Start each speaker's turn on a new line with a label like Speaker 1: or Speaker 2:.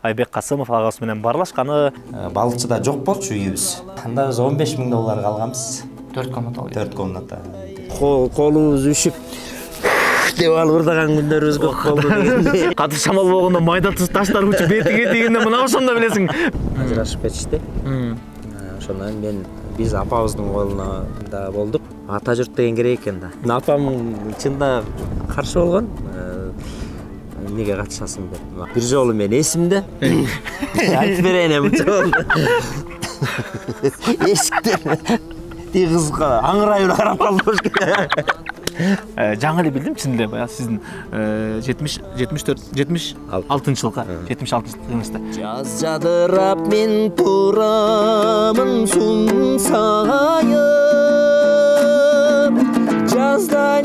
Speaker 1: Айбек Касымов агасы менен барлашканы.
Speaker 2: Балыкчыда жок болчу үйүбүз. Анда biz 15.000 долларга алганбыз.
Speaker 3: 4 комната.
Speaker 2: 4 комната.
Speaker 4: Колубуз үшүп деп алып ырдаган күндөрүбүз көп болду дегенде.
Speaker 1: Катыр шамал болгондо майда таштар учуп бетиге тийгенде мына ошондо билесиң.
Speaker 4: Ажырашып кетишти. Ошондон мен биз апабыздын колунда болдук. Ата журт деген керек экен да. Апам чында каршы болгон. Неге катышасың деп. Бир жолу мен эсимде. Айтып берейин эмне болду. Эшиктен кызга аңырайып карап калды.
Speaker 1: Жаңы эле билдим чын эле баягы сиздин 76-жылкы 76-жылыңызда.
Speaker 4: Жаз жадырап мен турамын сун сайып. Жазда